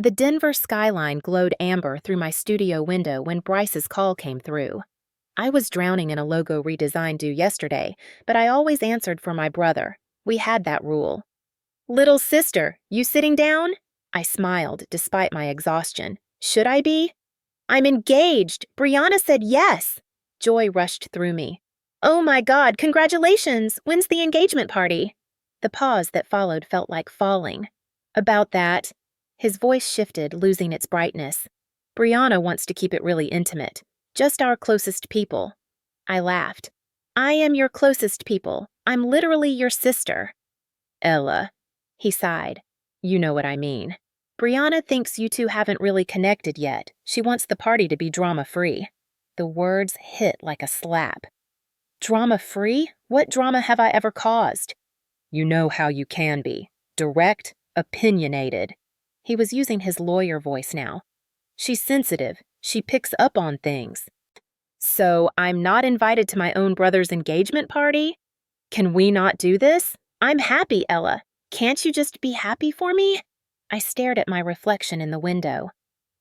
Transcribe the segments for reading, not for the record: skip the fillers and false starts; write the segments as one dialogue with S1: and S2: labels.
S1: The Denver skyline glowed amber through my studio window when Bryce's call came through. I was drowning in a logo redesign due yesterday, but I always answered for my brother. We had that rule. "Little sister, you sitting down?" I smiled despite my exhaustion. "Should I be?" "I'm engaged! Brianna said yes!" Joy rushed through me. "Oh my God, congratulations! When's the engagement party?" The pause that followed felt like falling. "About that." His voice shifted, losing its brightness. "Brianna wants to keep it really intimate. Just our closest people." I laughed. "I am your closest people. I'm literally your sister." "Ella." He sighed. "You know what I mean. Brianna thinks you two haven't really connected yet. She wants the party to be drama-free." The words hit like a slap. "Drama-free? What drama have I ever caused?" "You know how you can be. Direct, opinionated." He was using his lawyer voice now. "She's sensitive. She picks up on things." "So I'm not invited to my own brother's engagement party? Can we not do this? I'm happy, Ella. Can't you just be happy for me?" I stared at my reflection in the window.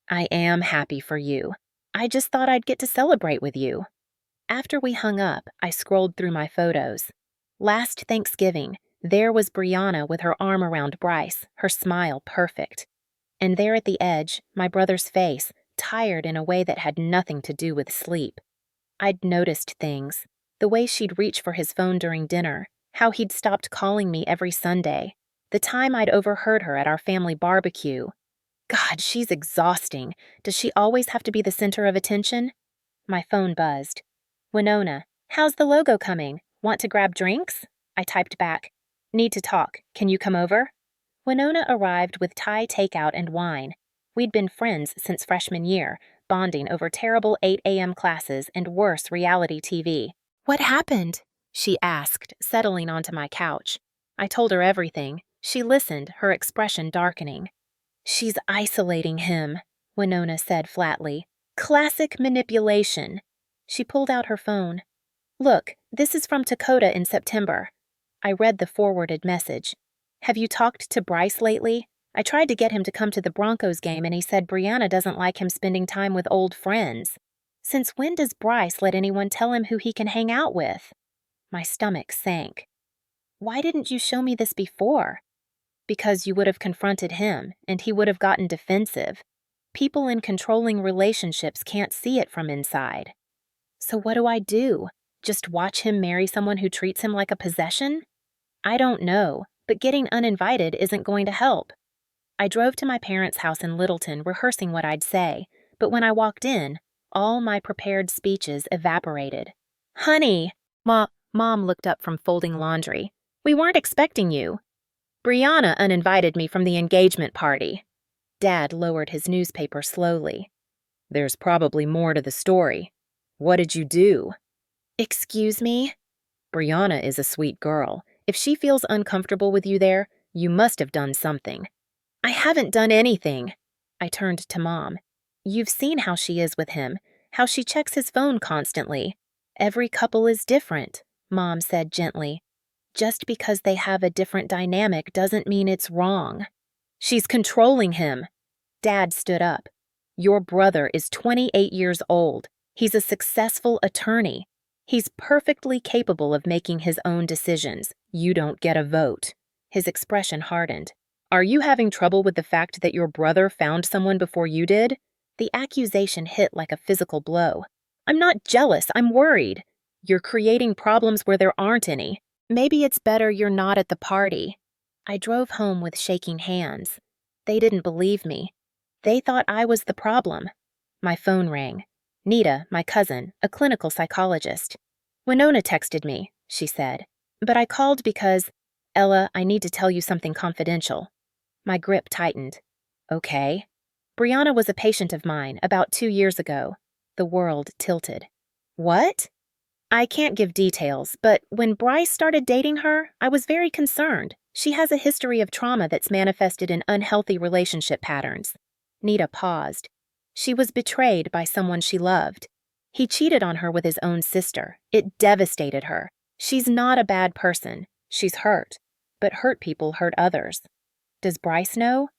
S1: "I am happy for you. I just thought I'd get to celebrate with you." After we hung up, I scrolled through my photos. Last Thanksgiving, there was Brianna with her arm around Bryce, her smile perfect. And there at the edge, my brother's face, tired in a way that had nothing to do with sleep. I'd noticed things. The way she'd reach for his phone during dinner, how he'd stopped calling me every Sunday, the time I'd overheard her at our family barbecue. God, she's exhausting. Does she always have to be the center of attention? My phone buzzed. "Winona, how's the logo coming? Want to grab drinks?" I typed back. "Need to talk. Can you come over?" Winona arrived with Thai takeout and wine. We'd been friends since freshman year, bonding over terrible 8 a.m. classes and worse reality TV. "What happened?" she asked, settling onto my couch. I told her everything. She listened, her expression darkening. "She's isolating him," Winona said flatly. "Classic manipulation." She pulled out her phone. "Look, this is from Dakota in September." I read the forwarded message. "Have you talked to Bryce lately? I tried to get him to come to the Broncos game and he said Brianna doesn't like him spending time with old friends. Since when does Bryce let anyone tell him who he can hang out with?" My stomach sank. "Why didn't you show me this before?" "Because you would have confronted him, and he would have gotten defensive. People in controlling relationships can't see it from inside." "So what do I do? Just watch him marry someone who treats him like a possession?" "I don't know, but getting uninvited isn't going to help." I drove to my parents' house in Littleton, rehearsing what I'd say, but when I walked in, all my prepared speeches evaporated. "Honey," Mom looked up from folding laundry. "We weren't expecting you." "Brianna uninvited me from the engagement party." Dad lowered his newspaper slowly. "There's probably more to the story. What did you do?" "Excuse me?" "Brianna is a sweet girl. If she feels uncomfortable with you there, you must have done something." "I haven't done anything." I turned to Mom. "You've seen how she is with him, how she checks his phone constantly. Every couple is different," Mom said gently. "Just because they have a different dynamic doesn't mean it's wrong." "She's controlling him." Dad stood up. "Your brother is 28 years old. He's a successful attorney. He's perfectly capable of making his own decisions. You don't get a vote." His expression hardened. "Are you having trouble with the fact that your brother found someone before you did?" The accusation hit like a physical blow. "I'm not jealous, I'm worried." "You're creating problems where there aren't any. Maybe it's better you're not at the party." I drove home with shaking hands. They didn't believe me. They thought I was the problem. My phone rang. Nita, my cousin, a clinical psychologist. "Winona texted me," she said. "But I called because, Ella, I need to tell you something confidential." My grip tightened. "Okay." "Brianna was a patient of mine about 2 years ago." The world tilted. "What?" "I can't give details, but when Bryce started dating her, I was very concerned. She has a history of trauma that's manifested in unhealthy relationship patterns." Nita paused. "She was betrayed by someone she loved. He cheated on her with his own sister. It devastated her. She's not a bad person. She's hurt. But hurt people hurt others." "Does Bryce know?"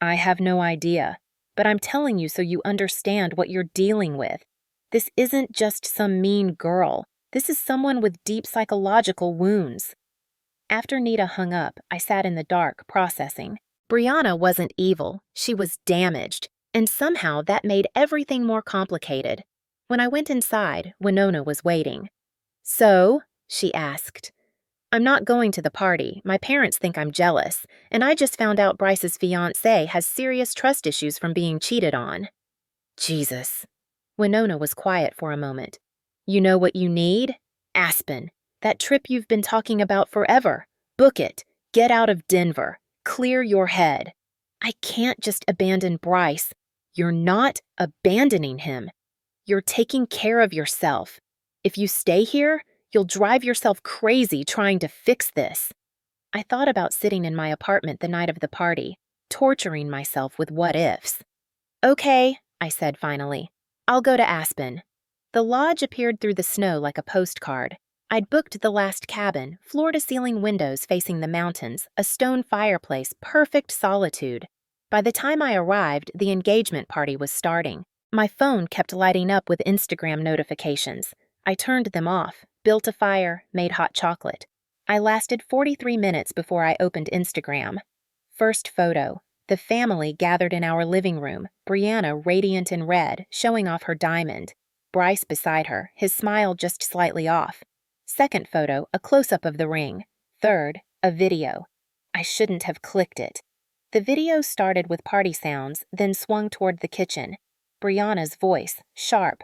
S1: I have no idea, but I'm telling you so you understand what you're dealing with. This isn't just some mean girl. This is someone with deep psychological wounds. After Nita hung up, I sat in the dark, processing. Brianna wasn't evil, she was damaged, and somehow that made everything more complicated. When I went inside, Winona was waiting. "So?" she asked. "I'm not going to the party. My parents think I'm jealous, and I just found out Bryce's fiancé has serious trust issues from being cheated on." Jesus. Winona was quiet for a moment. "You know what you need? Aspen. That trip you've been talking about forever. Book it. Get out of Denver. Clear your head." "I can't just abandon Bryce." "You're not abandoning him. You're taking care of yourself. If you stay here, you'll drive yourself crazy trying to fix this." I thought about sitting in my apartment the night of the party, torturing myself with what-ifs. "Okay," I said finally. "I'll go to Aspen." The lodge appeared through the snow like a postcard. I'd booked the last cabin, floor-to-ceiling windows facing the mountains, a stone fireplace, perfect solitude. By the time I arrived, the engagement party was starting. My phone kept lighting up with Instagram notifications. I turned them off, built a fire, made hot chocolate. I lasted 43 minutes before I opened Instagram. First photo. The family gathered in our living room, Brianna radiant in red, showing off her diamond. Bryce beside her, his smile just slightly off. Second photo, a close-up of the ring. Third, a video. I shouldn't have clicked it. The video started with party sounds, then swung toward the kitchen. Brianna's voice, sharp.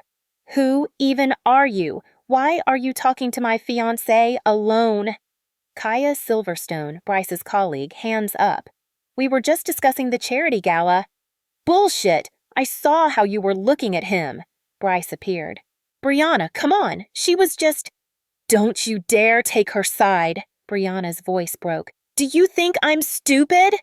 S1: "Who even are you? Why are you talking to my fiancé alone?" Kaya Silverstone, Bryce's colleague, hands up. "We were just discussing the charity gala." "Bullshit! I saw how you were looking at him." Bryce appeared. "Brianna, come on! She was just—" "Don't you dare take her side!" Brianna's voice broke. "Do you think I'm stupid?"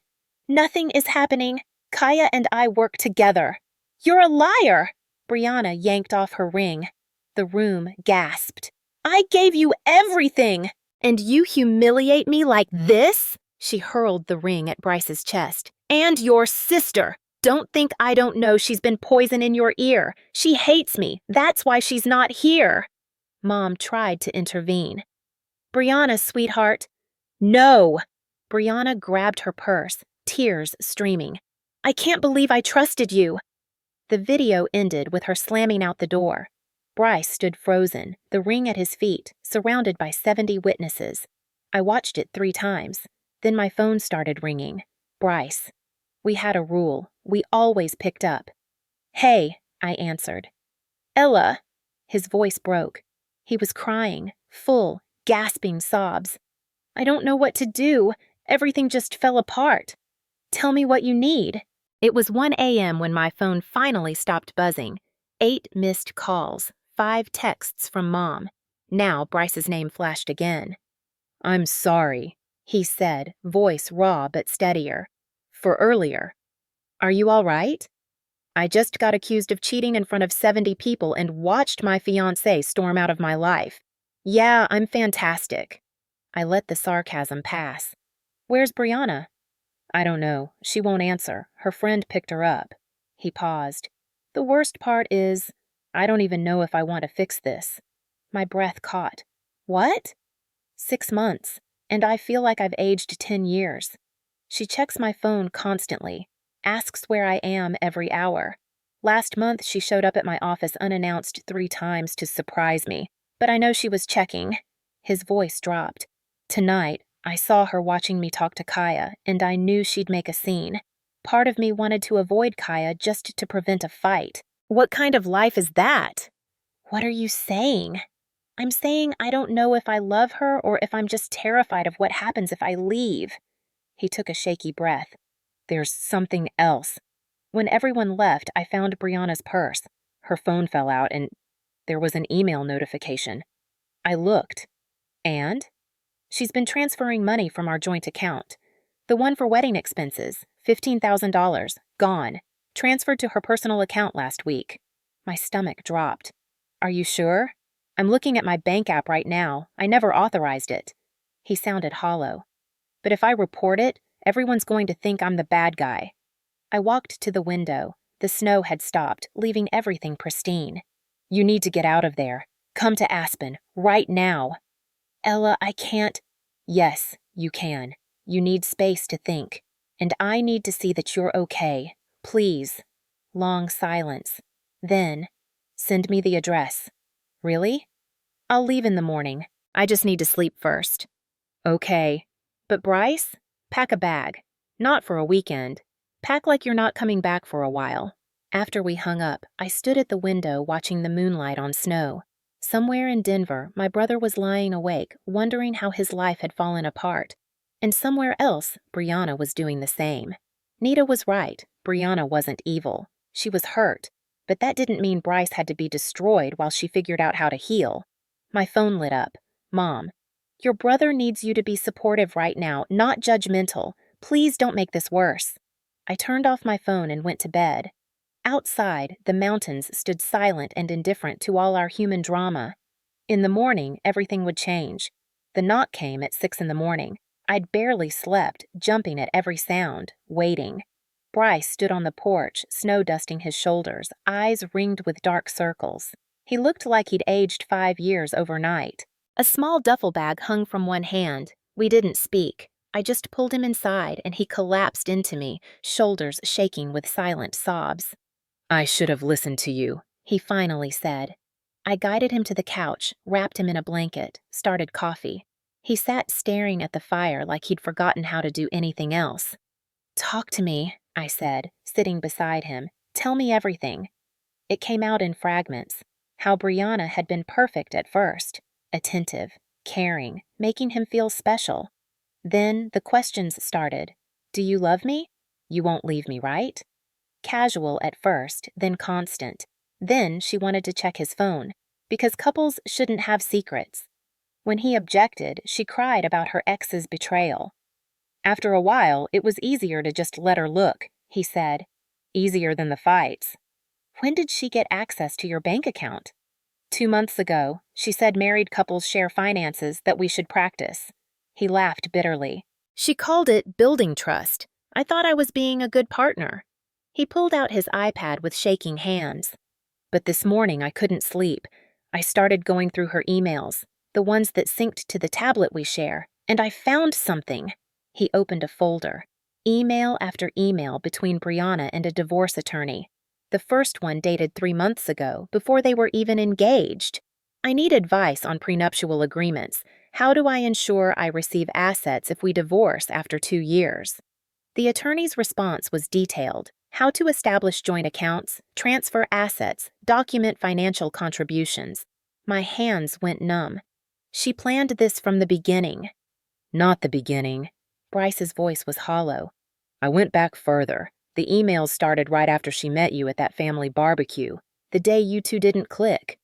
S1: "Nothing is happening. Kaya and I work together." "You're a liar!" Brianna yanked off her ring. The room gasped. "I gave you everything! And you humiliate me like this?" She hurled the ring at Bryce's chest. "And your sister! Don't think I don't know she's been poison in your ear. She hates me. That's why she's not here." Mom tried to intervene. "Brianna, sweetheart." "No!" Brianna grabbed her purse, tears streaming. "I can't believe I trusted you." The video ended with her slamming out the door. Bryce stood frozen, the ring at his feet, surrounded by 70 witnesses. I watched it 3 times. Then my phone started ringing. Bryce. We had a rule. We always picked up. "Hey," I answered. "Ella." His voice broke. He was crying, full, gasping sobs. "I don't know what to do. Everything just fell apart. Tell me what you need." It was 1 a.m. when my phone finally stopped buzzing. 8 missed calls, 5 texts from Mom. Now Bryce's name flashed again. "I'm sorry," he said, voice raw but steadier. "For earlier. Are you all right?" "I just got accused of cheating in front of 70 people and watched my fiancé storm out of my life. Yeah, I'm fantastic." I let the sarcasm pass. "Where's Brianna?" "I don't know. She won't answer. Her friend picked her up." He paused. "The worst part is, I don't even know if I want to fix this." My breath caught. "What?" 6 months, and I feel like I've aged 10 years. She checks my phone constantly, asks where I am every hour. Last month, she showed up at my office unannounced 3 times to surprise me, but I know she was checking." His voice dropped. "Tonight, I saw her watching me talk to Kaya, and I knew she'd make a scene. Part of me wanted to avoid Kaya just to prevent a fight." "What kind of life is that?" "What are you saying?" "I'm saying I don't know if I love her or if I'm just terrified of what happens if I leave." He took a shaky breath. "There's something else. When everyone left, I found Brianna's purse. Her phone fell out and there was an email notification. I looked. And? She's been transferring money from our joint account. The one for wedding expenses, $15,000, gone. Transferred to her personal account last week." My stomach dropped. "Are you sure? I'm looking at my bank app right now. I never authorized it." He sounded hollow. "But if I report it, everyone's going to think I'm the bad guy." I walked to the window. The snow had stopped, leaving everything pristine. You need to get out of there. Come to Aspen, right now. Ella, I can't. Yes, you can. You need space to think. And I need to see that you're okay. Please. Long silence. Then, send me the address. Really? I'll leave in the morning. I just need to sleep first. Okay. But Bryce, pack a bag. Not for a weekend. Pack like you're not coming back for a while. After we hung up, I stood at the window watching the moonlight on snow. Somewhere in Denver, my brother was lying awake, wondering how his life had fallen apart. And somewhere else, Brianna was doing the same. Nita was right. Brianna wasn't evil. She was hurt. But that didn't mean Bryce had to be destroyed while she figured out how to heal. My phone lit up. Mom, your brother needs you to be supportive right now, not judgmental. Please don't make this worse. I turned off my phone and went to bed. Outside, the mountains stood silent and indifferent to all our human drama. In the morning, everything would change. The knock came at 6 in the morning. I'd barely slept, jumping at every sound, waiting. Bryce stood on the porch, snow dusting his shoulders, eyes ringed with dark circles. He looked like he'd aged 5 years overnight. A small duffel bag hung from one hand. We didn't speak. I just pulled him inside, and he collapsed into me, shoulders shaking with silent sobs. I should have listened to you, he finally said. I guided him to the couch, wrapped him in a blanket, started coffee. He sat staring at the fire like he'd forgotten how to do anything else. Talk to me, I said, sitting beside him. Tell me everything. It came out in fragments. How Brianna had been perfect at first. Attentive, caring, making him feel special. Then the questions started. Do you love me? You won't leave me, right? Casual at first, then constant. Then she wanted to check his phone, because couples shouldn't have secrets. When he objected, she cried about her ex's betrayal. After a while, it was easier to just let her look, he said. Easier than the fights. When did she get access to your bank account? 2 months ago. She said married couples share finances, that we should practice. He laughed bitterly. She called it building trust. I thought I was being a good partner. He pulled out his iPad with shaking hands. But this morning I couldn't sleep. I started going through her emails, the ones that synced to the tablet we share, and I found something. He opened a folder. Email after email between Brianna and a divorce attorney. The first one dated 3 months ago, before they were even engaged. I need advice on prenuptial agreements. How do I ensure I receive assets if we divorce after 2 years? The attorney's response was detailed. How to establish joint accounts, transfer assets, document financial contributions. My hands went numb. She planned this from the beginning. Not the beginning. Bryce's voice was hollow. I went back further. The emails started right after she met you at that family barbecue, the day you two didn't click.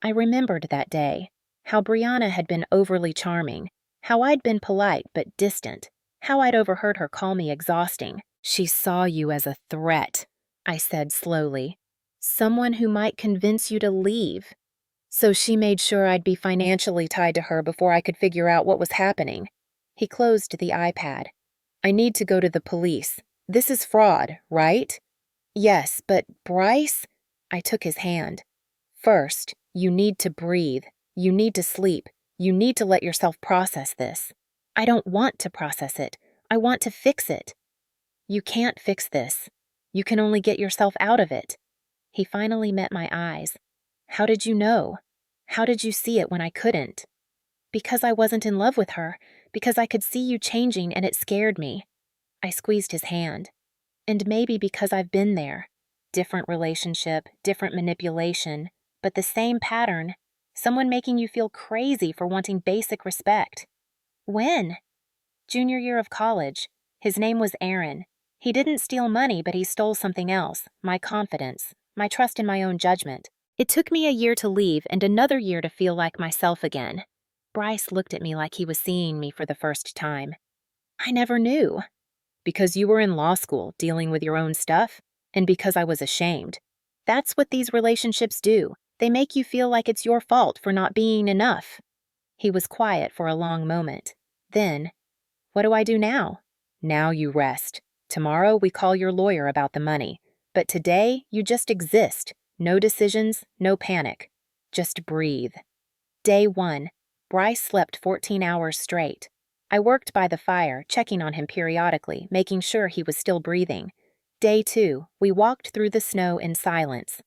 S1: I remembered that day, how Brianna had been overly charming, how I'd been polite but distant, how I'd overheard her call me exhausting. She saw you as a threat, I said slowly. Someone who might convince you to leave. So she made sure I'd be financially tied to her before I could figure out what was happening. He closed the iPad. I need to go to the police. This is fraud, right? Yes, but Bryce? I took his hand. First, you need to breathe. You need to sleep. You need to let yourself process this. I don't want to process it. I want to fix it. You can't fix this. You can only get yourself out of it. He finally met my eyes. How did you know? How did you see it when I couldn't? Because I wasn't in love with her. Because I could see you changing and it scared me. I squeezed his hand. And maybe because I've been there. Different relationship, different manipulation, but the same pattern. Someone making you feel crazy for wanting basic respect. When? Junior year of college. His name was Aaron. He didn't steal money, but he stole something else, my confidence, my trust in my own judgment. It took me a year to leave and another year to feel like myself again. Bryce looked at me like he was seeing me for the first time. I never knew. Because you were in law school dealing with your own stuff, and because I was ashamed. That's what these relationships do. They make you feel like it's your fault for not being enough. He was quiet for a long moment. Then, what do I do now? Now you rest. Tomorrow we call your lawyer about the money. But today you just exist. No decisions, no panic. Just breathe. Day 1. Bryce slept 14 hours straight. I worked by the fire, checking on him periodically, making sure he was still breathing. Day 2. We walked through the snow in silence.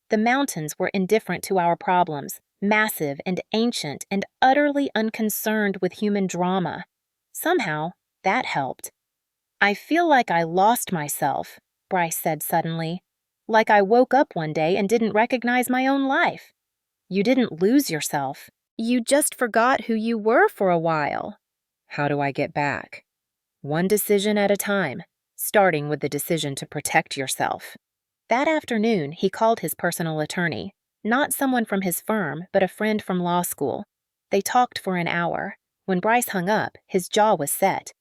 S1: The mountains were indifferent to our problems, massive and ancient and utterly unconcerned with human drama. Somehow, that helped. I feel like I lost myself, Bryce said suddenly. Like I woke up one day and didn't recognize my own life. You didn't lose yourself. You just forgot who you were for a while. How do I get back? One decision at a time, starting with the decision to protect yourself. That afternoon, he called his personal attorney. Not someone from his firm, but a friend from law school. They talked for an hour. When Bryce hung up, his jaw was set.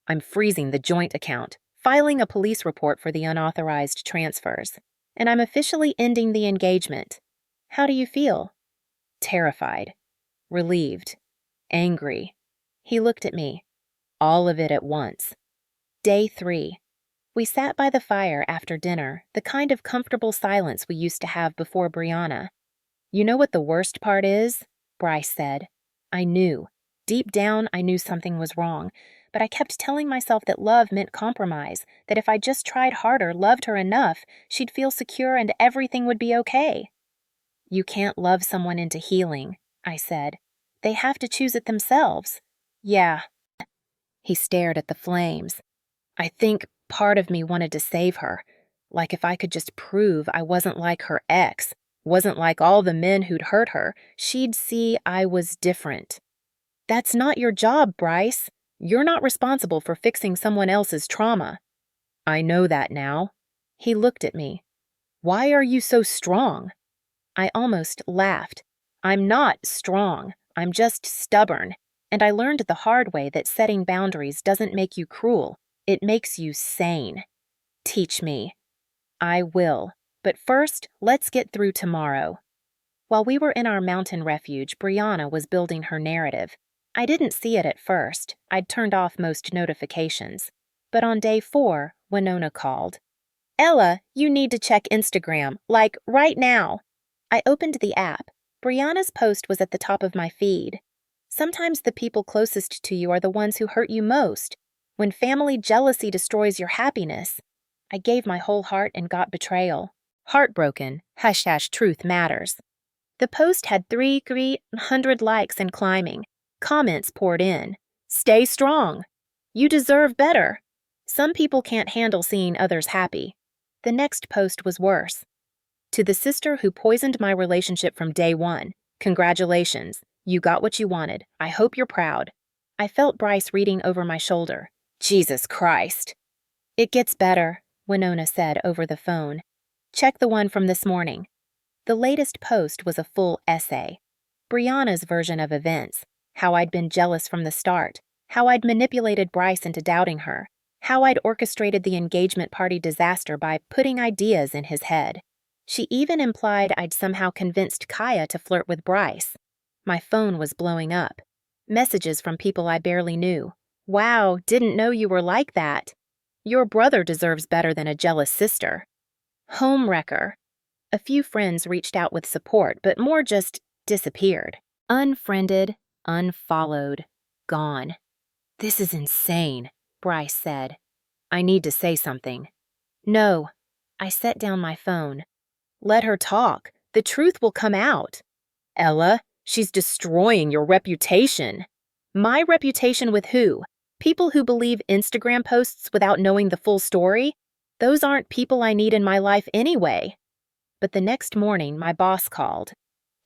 S1: I'm freezing the joint account, filing a police report for the unauthorized transfers, and I'm officially ending the engagement. How do you feel? Terrified. Relieved. Angry. He looked at me. All of it at once. Day 3. We sat by the fire after dinner, the kind of comfortable silence we used to have before Brianna. You know what the worst part is? Bryce said. I knew. Deep down, I knew something was wrong, but I kept telling myself that love meant compromise, that if I just tried harder, loved her enough, she'd feel secure and everything would be okay. You can't love someone into healing, I said. They have to choose it themselves. Yeah. He stared at the flames. I think part of me wanted to save her, like if I could just prove I wasn't like her ex, wasn't like all the men who'd hurt her, she'd see I was different. That's not your job, Bryce. You're not responsible for fixing someone else's trauma. I know that now. He looked at me. Why are you so strong? I almost laughed. I'm not strong. I'm just stubborn. And I learned the hard way that setting boundaries doesn't make you cruel. It makes you sane. Teach me. I will. But first, let's get through tomorrow. While we were in our mountain refuge, Brianna was building her narrative. I didn't see it at first. I'd turned off most notifications. But on day 4, Winona called. Ella, you need to check Instagram, like right now. I opened the app. Brianna's post was at the top of my feed. Sometimes the people closest to you are the ones who hurt you most. When family jealousy destroys your happiness. I gave my whole heart and got betrayal. Heartbroken. # truth matters. The post had 300 likes and climbing. Comments poured in. Stay strong. You deserve better. Some people can't handle seeing others happy. The next post was worse. To the sister who poisoned my relationship from day 1, congratulations. You got what you wanted. I hope you're proud. I felt Bryce reading over my shoulder. Jesus Christ. It gets better, Winona said over the phone. Check the one from this morning. The latest post was a full essay. Brianna's version of events. How I'd been jealous from the start. How I'd manipulated Bryce into doubting her. How I'd orchestrated the engagement party disaster by putting ideas in his head. She even implied I'd somehow convinced Kaya to flirt with Bryce. My phone was blowing up. Messages from people I barely knew. Wow, didn't know you were like that. Your brother deserves better than a jealous sister. Homewrecker. A few friends reached out with support, but more just disappeared. Unfriended, unfollowed, gone. This is insane, Bryce said. I need to say something. No. I set down my phone. Let her talk. The truth will come out. Ella, she's destroying your reputation. My reputation with who? People who believe Instagram posts without knowing the full story? Those aren't people I need in my life anyway. But the next morning, my boss called.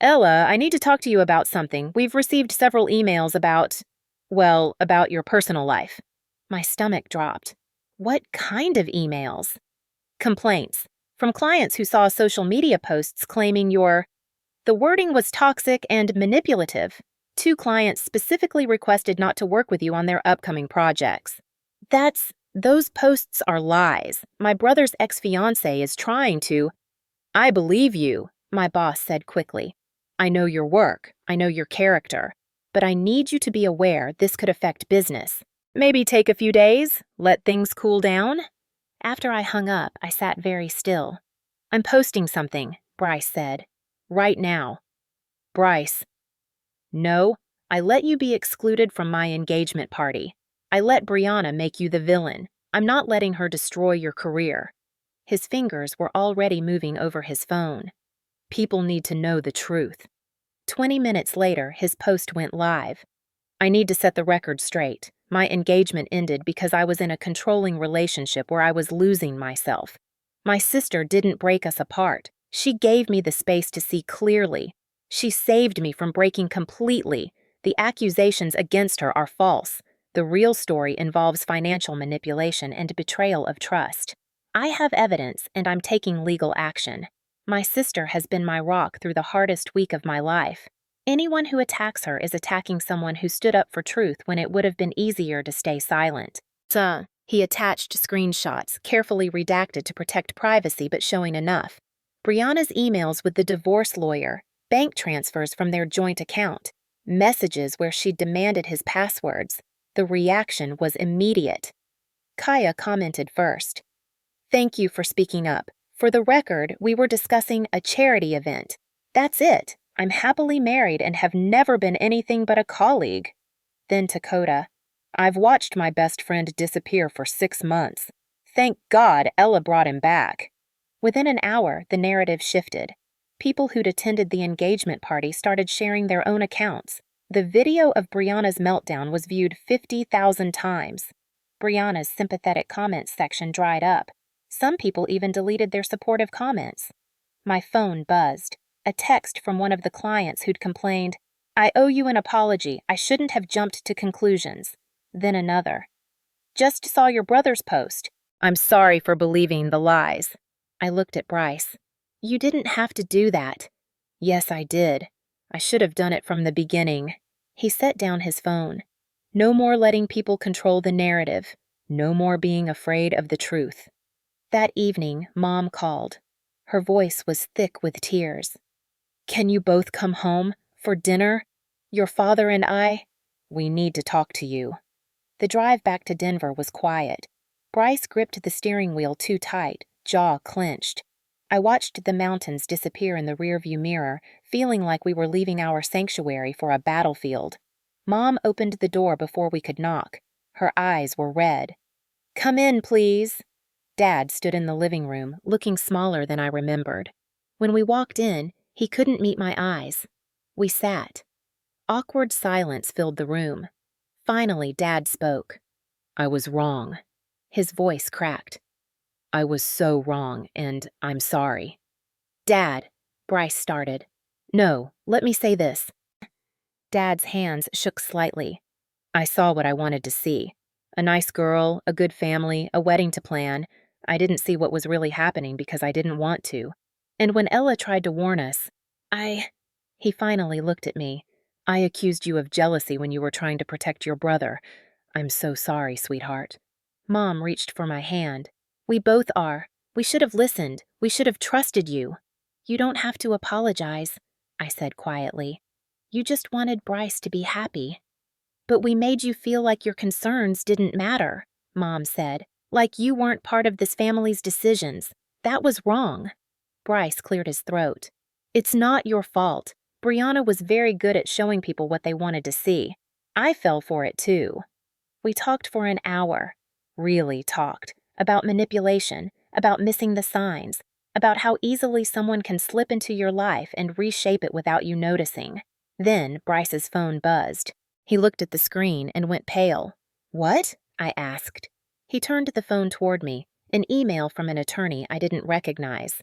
S1: Ella, I need to talk to you about something. We've received several emails about your personal life. My stomach dropped. What kind of emails? Complaints. From clients who saw social media posts claiming the wording was toxic and manipulative. 2 clients specifically requested not to work with you on their upcoming projects. Those posts are lies. My brother's ex-fiancé is trying to. I believe you, my boss said quickly. I know your work. I know your character. But I need you to be aware this could affect business. Maybe take a few days, let things cool down. After I hung up, I sat very still. I'm posting something, Bryce said. Right now. Bryce. No, I let you be excluded from my engagement party. I let Brianna make you the villain. I'm not letting her destroy your career. His fingers were already moving over his phone. People need to know the truth. 20 minutes later, his post went live. I need to set the record straight. My engagement ended because I was in a controlling relationship where I was losing myself. My sister didn't break us apart. She gave me the space to see clearly. She saved me from breaking completely. The accusations against her are false. The real story involves financial manipulation and betrayal of trust. I have evidence, and I'm taking legal action. My sister has been my rock through the hardest week of my life. Anyone who attacks her is attacking someone who stood up for truth when it would have been easier to stay silent. He attached screenshots, carefully redacted to protect privacy but showing enough. Brianna's emails with the divorce lawyer, bank transfers from their joint account, messages where she demanded his passwords. The reaction was immediate. Kaya commented first. Thank you for speaking up. For the record, we were discussing a charity event. That's it. I'm happily married and have never been anything but a colleague. Then to Coda. I've watched my best friend disappear for 6 months. Thank God Ella brought him back. Within an hour, the narrative shifted. People who'd attended the engagement party started sharing their own accounts. The video of Brianna's meltdown was viewed 50,000 times. Brianna's sympathetic comments section dried up. Some people even deleted their supportive comments. My phone buzzed. A text from one of the clients who'd complained, I owe you an apology. I shouldn't have jumped to conclusions. Then another. Just saw your brother's post. I'm sorry for believing the lies. I looked at Bryce. You didn't have to do that. Yes, I did. I should have done it from the beginning. He set down his phone. No more letting people control the narrative. No more being afraid of the truth. That evening, Mom called. Her voice was thick with tears. Can you both come home for dinner? Your father and I? We need to talk to you. The drive back to Denver was quiet. Bryce gripped the steering wheel too tight, jaw clenched. I watched the mountains disappear in the rearview mirror, feeling like we were leaving our sanctuary for a battlefield. Mom opened the door before we could knock. Her eyes were red. Come in, please. Dad stood in the living room, looking smaller than I remembered. When we walked in, he couldn't meet my eyes. We sat. Awkward silence filled the room. Finally, Dad spoke. I was wrong. His voice cracked. I was so wrong, and I'm sorry. Dad, Bryce started. No, let me say this. Dad's hands shook slightly. I saw what I wanted to see. A nice girl, a good family, a wedding to plan. I didn't see what was really happening because I didn't want to. And when Ella tried to warn us, He finally looked at me. I accused you of jealousy when you were trying to protect your brother. I'm so sorry, sweetheart. Mom reached for my hand. We both are. We should have listened. We should have trusted you. You don't have to apologize, I said quietly. You just wanted Bryce to be happy. But we made you feel like your concerns didn't matter, Mom said. Like you weren't part of this family's decisions. That was wrong. Bryce cleared his throat. It's not your fault. Brianna was very good at showing people what they wanted to see. I fell for it too. We talked for an hour. Really talked. About manipulation, about missing the signs, about how easily someone can slip into your life and reshape it without you noticing. Then Bryce's phone buzzed. He looked at the screen and went pale. What? I asked. He turned the phone toward me, an email from an attorney I didn't recognize.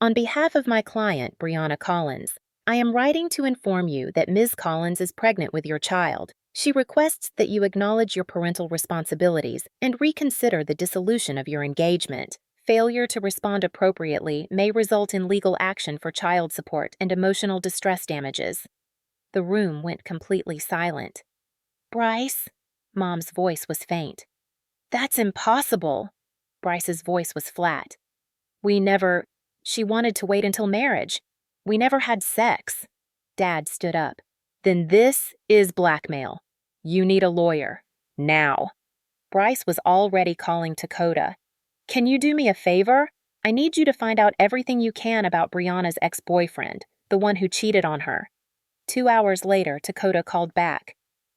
S1: On behalf of my client, Brianna Collins, I am writing to inform you that Ms. Collins is pregnant with your child. She requests that you acknowledge your parental responsibilities and reconsider the dissolution of your engagement. Failure to respond appropriately may result in legal action for child support and emotional distress damages. The room went completely silent. Bryce? Mom's voice was faint. That's impossible. Bryce's voice was flat. She wanted to wait until marriage. We never had sex. Dad stood up. Then this is blackmail. You need a lawyer. Now. Bryce was already calling to Coda. Can you do me a favor? I need you to find out everything you can about Brianna's ex-boyfriend, the one who cheated on her. 2 hours later, Dakota called back.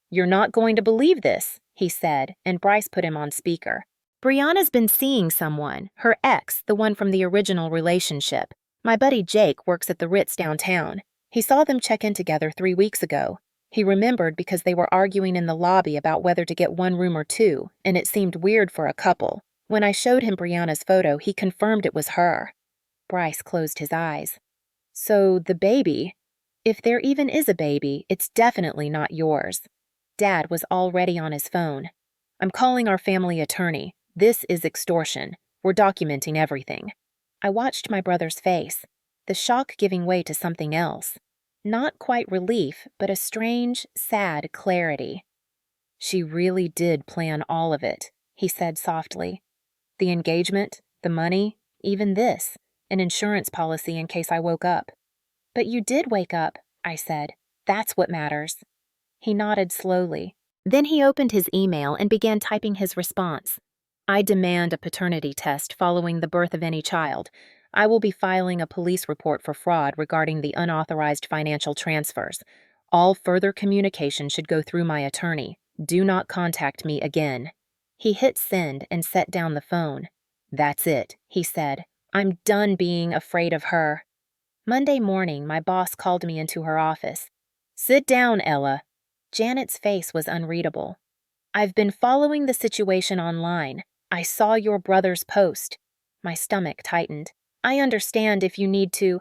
S1: You're not going to believe this, he said, and Bryce put him on speaker. Brianna's been seeing someone, her ex, the one from the original relationship. My buddy Jake works at the Ritz downtown. He saw them check in together 3 weeks ago. He remembered because they were arguing in the lobby about whether to get one room or two, and it seemed weird for a couple. When I showed him Brianna's photo, he confirmed it was her. Bryce closed his eyes. So the baby, if there even is a baby, it's definitely not yours. Dad was already on his phone. I'm calling our family attorney. This is extortion. We're documenting everything. I watched my brother's face, the shock giving way to something else. Not quite relief, but a strange, sad clarity. She really did plan all of it, he said softly. The engagement, the money, even this, an insurance policy in case I woke up. But you did wake up, I said. That's what matters. He nodded slowly. Then he opened his email and began typing his response. I demand a paternity test following the birth of any child. I will be filing a police report for fraud regarding the unauthorized financial transfers. All further communication should go through my attorney. Do not contact me again. He hit send and set down the phone. That's it, he said. I'm done being afraid of her. Monday morning, my boss called me into her office. Sit down, Ella. Janet's face was unreadable. I've been following the situation online. I saw your brother's post. My stomach tightened. I understand if you need to.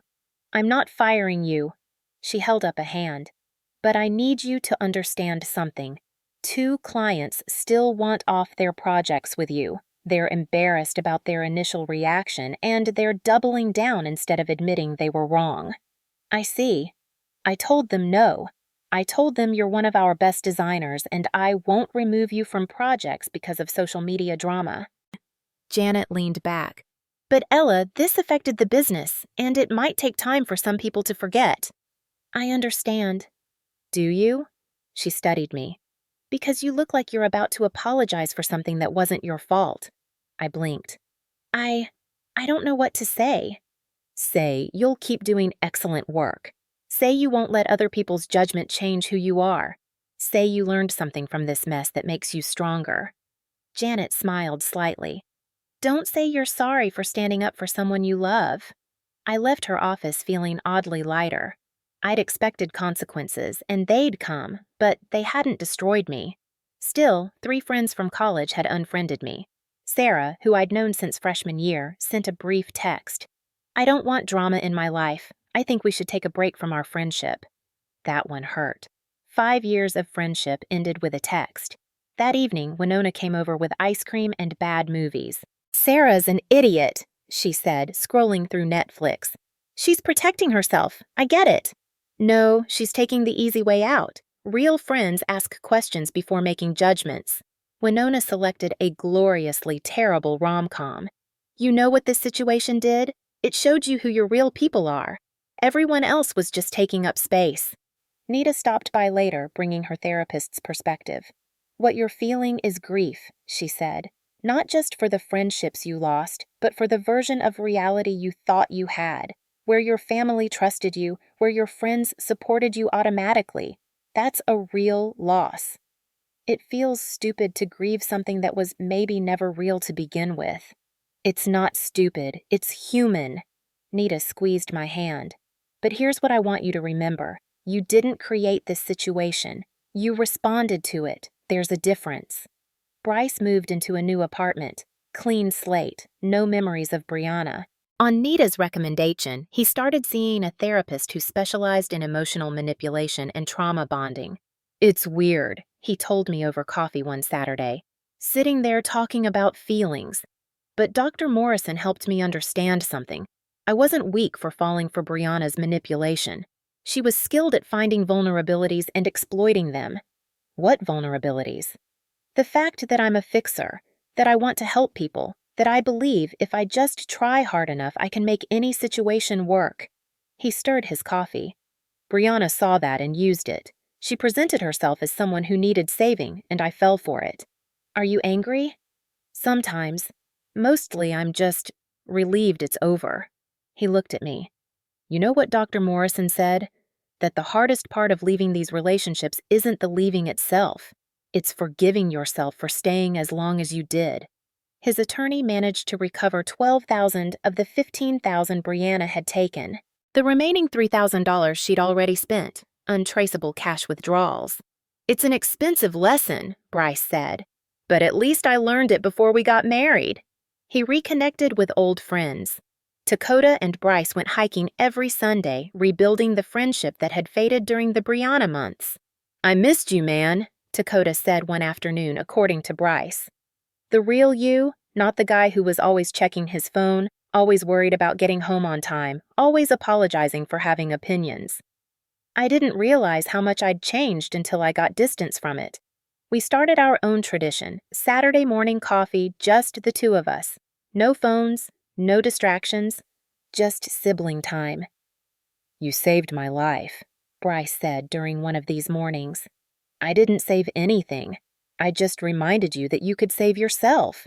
S1: I'm not firing you. She held up a hand. But I need you to understand something. 2 clients still want off their projects with you. They're embarrassed about their initial reaction, and they're doubling down instead of admitting they were wrong. I see. I told them no. I told them you're one of our best designers, and I won't remove you from projects because of social media drama. Janet leaned back. But Ella, this affected the business, and it might take time for some people to forget. I understand. Do you? She studied me. Because you look like you're about to apologize for something that wasn't your fault. I blinked. I don't know what to say. Say you'll keep doing excellent work. Say you won't let other people's judgment change who you are. Say you learned something from this mess that makes you stronger. Janet smiled slightly. Don't say you're sorry for standing up for someone you love. I left her office feeling oddly lighter. I'd expected consequences, and they'd come, but they hadn't destroyed me. Still, 3 friends from college had unfriended me. Sarah, who I'd known since freshman year, sent a brief text. I don't want drama in my life. I think we should take a break from our friendship. That one hurt. 5 years of friendship ended with a text. That evening, Winona came over with ice cream and bad movies. Sarah's an idiot, she said, scrolling through Netflix. She's protecting herself. I get it. No, she's taking the easy way out. Real friends ask questions before making judgments. Winona selected a gloriously terrible rom-com. You know what this situation did? It showed you who your real people are. Everyone else was just taking up space. Nita stopped by later, bringing her therapist's perspective. What you're feeling is grief, she said. Not just for the friendships you lost, but for the version of reality you thought you had, where your family trusted you, where your friends supported you automatically. That's a real loss. It feels stupid to grieve something that was maybe never real to begin with. It's not stupid, it's human. Nita squeezed my hand. But here's what I want you to remember. You didn't create this situation. You responded to it. There's a difference. Bryce moved into a new apartment. Clean slate, no memories of Brianna. On Nita's recommendation, he started seeing a therapist who specialized in emotional manipulation and trauma bonding. It's weird, he told me over coffee one Saturday. Sitting there talking about feelings. But Dr. Morrison helped me understand something. I wasn't weak for falling for Brianna's manipulation. She was skilled at finding vulnerabilities and exploiting them. What vulnerabilities? The fact that I'm a fixer, that I want to help people, that I believe if I just try hard enough I can make any situation work. He stirred his coffee. Brianna saw that and used it. She presented herself as someone who needed saving, and I fell for it. Are you angry? Sometimes. Mostly, I'm just relieved it's over. He looked at me. You know what Dr. Morrison said? That the hardest part of leaving these relationships isn't the leaving itself. It's forgiving yourself for staying as long as you did. His attorney managed to recover $12,000 of the $15,000 Brianna had taken. The remaining $3,000 she'd already spent, untraceable cash withdrawals. It's an expensive lesson, Bryce said, but at least I learned it before we got married. He reconnected with old friends. Dakota and Bryce went hiking every Sunday, rebuilding the friendship that had faded during the Brianna months. I missed you, man, Dakota said one afternoon, according to Bryce. The real you, not the guy who was always checking his phone, always worried about getting home on time, always apologizing for having opinions. I didn't realize how much I'd changed until I got distance from it. We started our own tradition, Saturday morning coffee, just the two of us. No phones, no distractions, just sibling time. You saved my life, Bryce said during one of these mornings. I didn't save anything. I just reminded you that you could save yourself.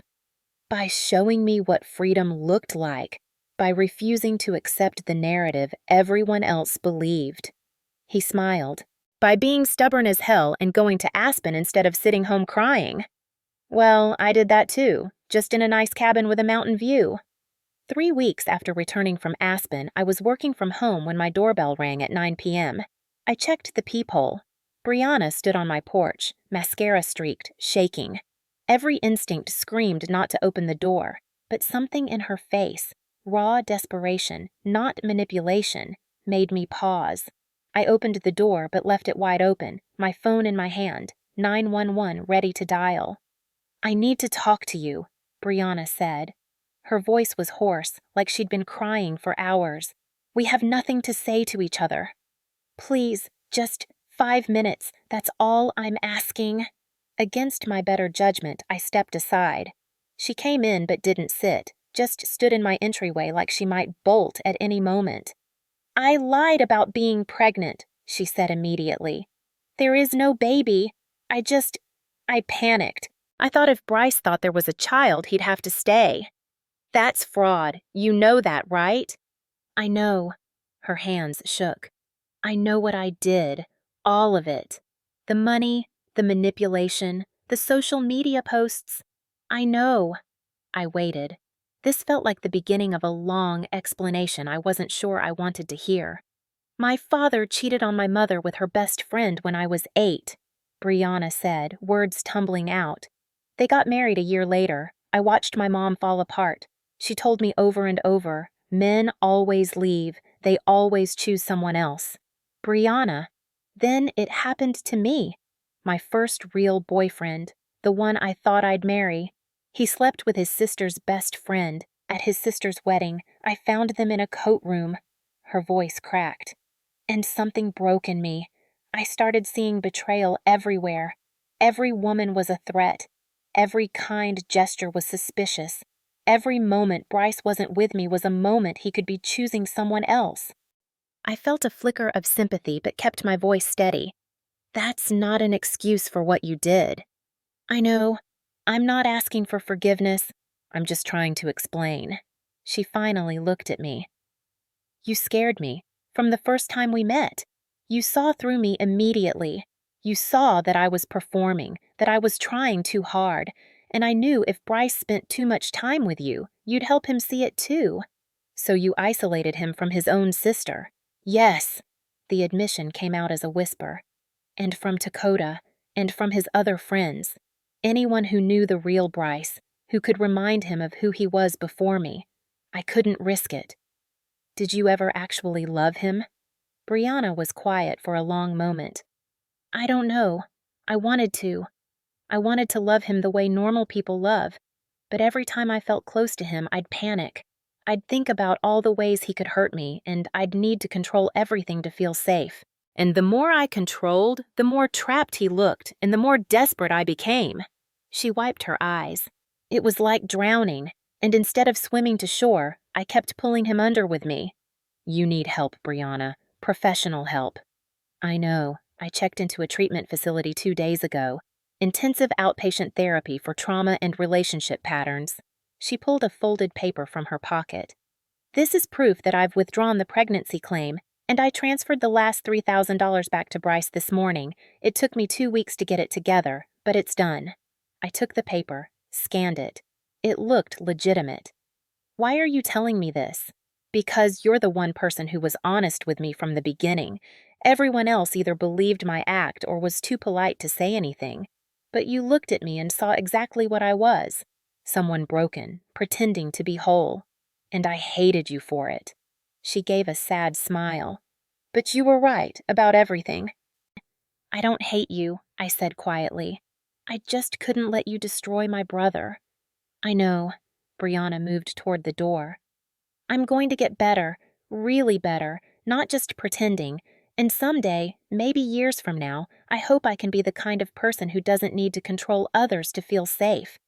S1: By showing me what freedom looked like, by refusing to accept the narrative everyone else believed. He smiled. By being stubborn as hell and going to Aspen instead of sitting home crying. Well, I did that too, just in a nice cabin with a mountain view. 3 weeks after returning from Aspen, I was working from home when my doorbell rang at 9 p.m. I checked the peephole. Brianna stood on my porch, mascara streaked, shaking. Every instinct screamed not to open the door, but something in her face, raw desperation, not manipulation, made me pause. I opened the door but left it wide open, my phone in my hand, 911 ready to dial. I need to talk to you, Brianna said. Her voice was hoarse, like she'd been crying for hours. We have nothing to say to each other. Please, just 5 minutes, that's all I'm asking. Against my better judgment, I stepped aside. She came in but didn't sit, just stood in my entryway like she might bolt at any moment. I lied about being pregnant, she said immediately. There is no baby. I panicked. I thought if Bryce thought there was a child, he'd have to stay. That's fraud. You know that, right? I know. Her hands shook. I know what I did. All of it. The money, the manipulation, the social media posts. I know. I waited. This felt like the beginning of a long explanation I wasn't sure I wanted to hear. My father cheated on my mother with her best friend when I was 8, Brianna said, words tumbling out. They got married a year later. I watched my mom fall apart. She told me over and over, men always leave. They always choose someone else. Brianna. Then it happened to me. My first real boyfriend, the one I thought I'd marry. He slept with his sister's best friend. At his sister's wedding, I found them in a coat room. Her voice cracked. And something broke in me. I started seeing betrayal everywhere. Every woman was a threat. Every kind gesture was suspicious. Every moment Bryce wasn't with me was a moment he could be choosing someone else. I felt a flicker of sympathy but kept my voice steady. That's not an excuse for what you did. I know. I'm not asking for forgiveness. I'm just trying to explain. She finally looked at me. You scared me. From the first time we met. You saw through me immediately. You saw that I was performing, that I was trying too hard, and I knew if Bryce spent too much time with you, you'd help him see it too. So you isolated him from his own sister. Yes. The admission came out as a whisper. And from Dakota, and from his other friends. Anyone who knew the real Bryce, who could remind him of who he was before me. I couldn't risk it. Did you ever actually love him? Brianna was quiet for a long moment. I don't know. I wanted to. I wanted to love him the way normal people love, but every time I felt close to him, I'd panic. I'd think about all the ways he could hurt me, and I'd need to control everything to feel safe. And the more I controlled, the more trapped he looked, and the more desperate I became. She wiped her eyes. It was like drowning, and instead of swimming to shore, I kept pulling him under with me. You need help, Brianna. Professional help. I know. I checked into a treatment facility 2 days ago. Intensive outpatient therapy for trauma and relationship patterns. She pulled a folded paper from her pocket. "This is proof that I've withdrawn the pregnancy claim, and I transferred the last $3,000 back to Bryce this morning. It took me 2 weeks to get it together, but it's done." I took the paper, scanned it. It looked legitimate. "Why are you telling me this?" "Because you're the one person who was honest with me from the beginning. Everyone else either believed my act or was too polite to say anything. But you looked at me and saw exactly what I was. Someone broken, pretending to be whole. And I hated you for it." She gave a sad smile. "But you were right about everything." "I don't hate you," I said quietly. "I just couldn't let you destroy my brother." "I know." Brianna moved toward the door. "I'm going to get better, really better, not just pretending. And someday, maybe years from now, I hope I can be the kind of person who doesn't need to control others to feel safe."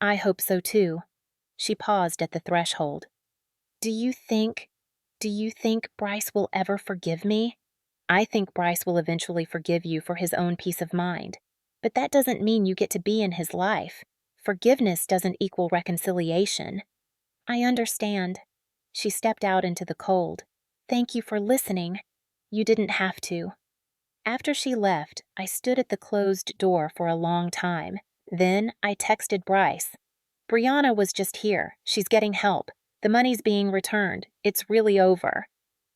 S1: "I hope so too." She paused at the threshold. Do you think Bryce will ever forgive me?" "I think Bryce will eventually forgive you for his own peace of mind. But that doesn't mean you get to be in his life. Forgiveness doesn't equal reconciliation." "I understand." She stepped out into the cold. "Thank you for listening." "You didn't have to." After she left, I stood at the closed door for a long time. Then I texted Bryce. "Brianna was just here. She's getting help. The money's being returned. It's really over."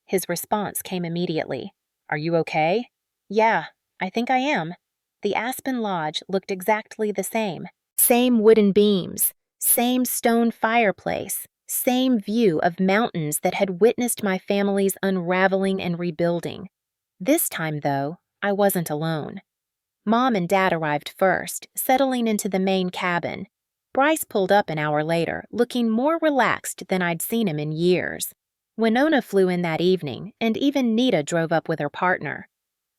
S1: His response came immediately. "Are you okay?" "Yeah, I think I am." The Aspen Lodge looked exactly the same. Same wooden beams, same stone fireplace, same view of mountains that had witnessed my family's unraveling and rebuilding. This time, though, I wasn't alone. Mom and Dad arrived first, settling into the main cabin. Bryce pulled up an hour later, looking more relaxed than I'd seen him in years. Winona flew in that evening, and even Nita drove up with her partner.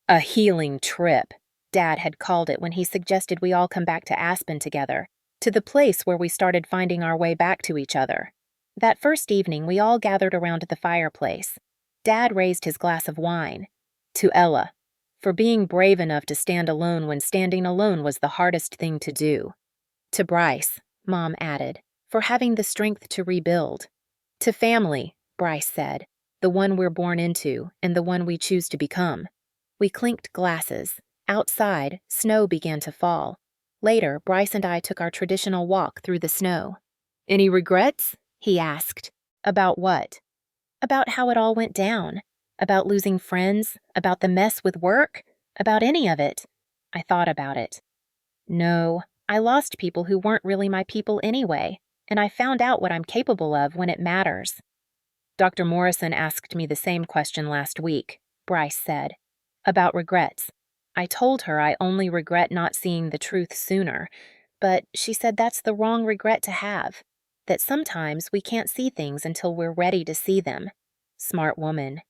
S1: "A healing trip," Dad had called it when he suggested we all come back to Aspen together, to the place where we started finding our way back to each other. That first evening, we all gathered around the fireplace. Dad raised his glass of wine. "To Ella, for being brave enough to stand alone when standing alone was the hardest thing to do." "To Bryce," Mom added, "for having the strength to rebuild." "To family," Bryce said, "the one we're born into and the one we choose to become." We clinked glasses. Outside, snow began to fall. Later, Bryce and I took our traditional walk through the snow. "Any regrets?" he asked. "About what?" "About how it all went down. About losing friends, about the mess with work, about any of it." I thought about it. "No, I lost people who weren't really my people anyway, and I found out what I'm capable of when it matters." "Dr. Morrison asked me the same question last week," Bryce said. "About regrets. I told her I only regret not seeing the truth sooner, but she said that's the wrong regret to have, that sometimes we can't see things until we're ready to see them." Smart woman.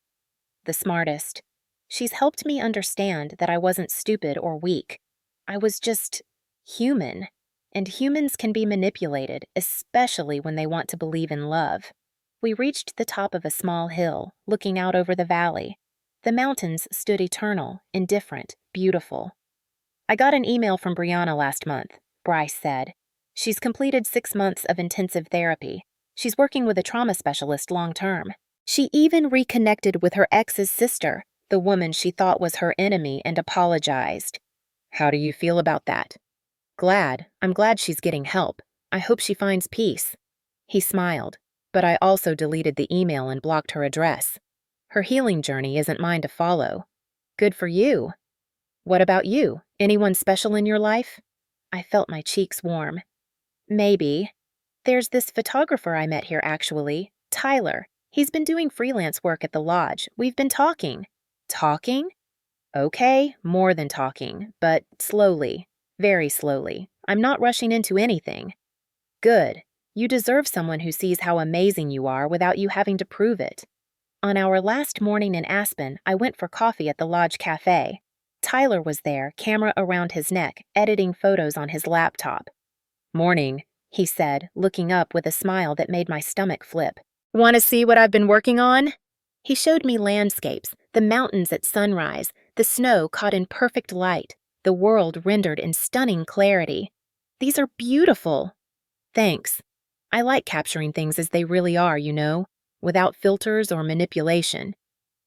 S1: The smartest. She's helped me understand that I wasn't stupid or weak. I was just human. And humans can be manipulated, especially when they want to believe in love. We reached the top of a small hill, looking out over the valley. The mountains stood eternal, indifferent, beautiful. "I got an email from Brianna last month," Bryce said. "She's completed 6 months of intensive therapy. She's working with a trauma specialist long-term. She even reconnected with her ex's sister, the woman she thought was her enemy, and apologized." "How do you feel about that?" "Glad. I'm glad she's getting help. I hope she finds peace." He smiled, but I also deleted the email and blocked her address. Her healing journey isn't mine to follow. Good for you. What about you? Anyone special in your life? I felt my cheeks warm. Maybe. There's this photographer I met here actually, Tyler. He's been doing freelance work at the lodge. We've been talking." "Talking?" "Okay, more than talking, but slowly. Very slowly. I'm not rushing into anything." "Good. You deserve someone who sees how amazing you are without you having to prove it." On our last morning in Aspen, I went for coffee at the lodge cafe. Tyler was there, camera around his neck, editing photos on his laptop. "Morning," he said, looking up with a smile that made my stomach flip. "Want to see what I've been working on?" He showed me landscapes, the mountains at sunrise, the snow caught in perfect light, the world rendered in stunning clarity. "These are beautiful." "Thanks." I like capturing things as they really are, without filters or manipulation.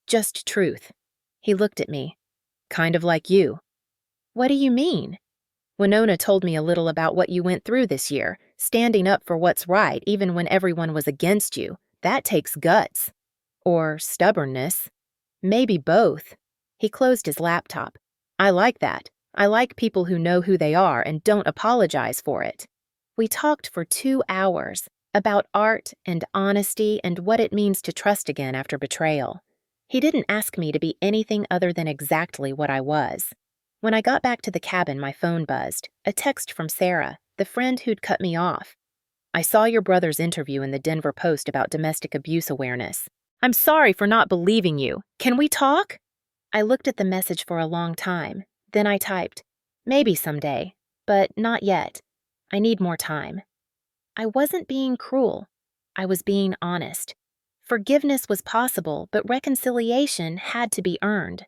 S1: Just truth. He looked at me. Kind of like you. What do you mean? Winona told me a little about what you went through this year, standing up for what's right even when everyone was against you. That takes guts. Or stubbornness. Maybe both. He closed his laptop. I like that. I like people who know who they are and don't apologize for it. We talked for 2 hours about art and honesty and what it means to trust again after betrayal. He didn't ask me to be anything other than exactly what I was. When I got back to the cabin, my phone buzzed. A text from Sarah, the friend who'd cut me off. I saw your brother's interview in the Denver Post about domestic abuse awareness. I'm sorry for not believing you. Can we talk? I looked at the message for a long time. Then I typed, maybe someday, but not yet. I need more time. I wasn't being cruel. I was being honest. Forgiveness was possible, but reconciliation had to be earned.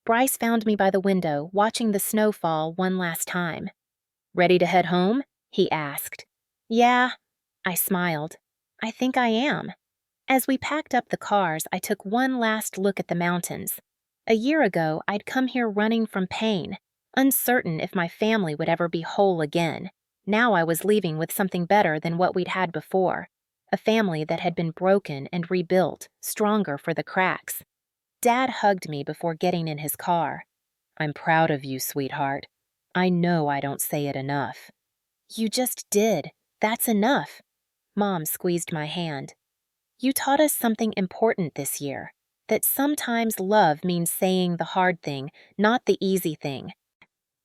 S1: Bryce found me by the window, watching the snow fall one last time. Ready to head home? He asked. Yeah, I smiled. I think I am. As we packed up the cars, I took one last look at the mountains. A year ago, I'd come here running from pain, uncertain if my family would ever be whole again. Now I was leaving with something better than what we'd had before, a family that had been broken and rebuilt, stronger for the cracks. Dad hugged me before getting in his car. I'm proud of you, sweetheart. I know I don't say it enough. You just did. That's enough. Mom squeezed my hand. You taught us something important this year, that sometimes love means saying the hard thing, not the easy thing.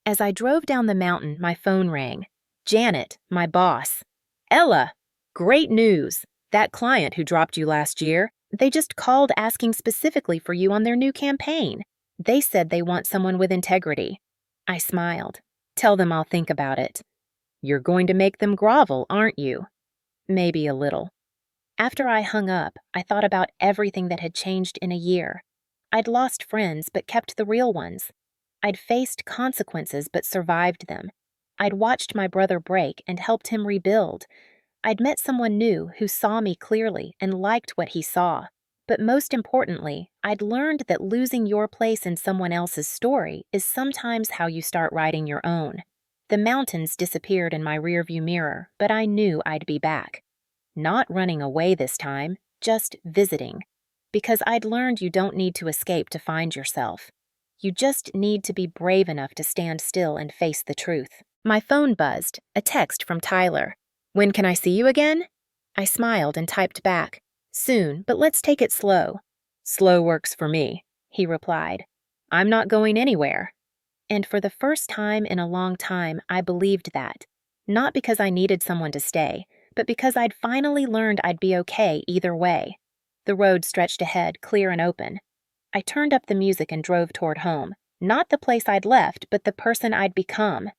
S1: As I drove down the mountain, my phone rang. Janet, my boss. Ella, great news. That client who dropped you last year, they just called asking specifically for you on their new campaign. They said they want someone with integrity. I smiled. Tell them I'll think about it. You're going to make them grovel, aren't you? Maybe a little. After I hung up, I thought about everything that had changed in a year. I'd lost friends but kept the real ones. I'd faced consequences but survived them. I'd watched my brother break and helped him rebuild. I'd met someone new who saw me clearly and liked what he saw. But most importantly, I'd learned that losing your place in someone else's story is sometimes how you start writing your own. The mountains disappeared in my rearview mirror, but I knew I'd be back. Not running away this time, just visiting. Because I'd learned you don't need to escape to find yourself. You just need to be brave enough to stand still and face the truth. My phone buzzed, a text from Tyler. When can I see you again? I smiled and typed back. Soon, but let's take it slow. Slow works for me, he replied. I'm not going anywhere. And for the first time in a long time, I believed that. Not because I needed someone to stay, but because I'd finally learned I'd be okay either way. The road stretched ahead, clear and open. I turned up the music and drove toward home. Not the place I'd left, but the person I'd become.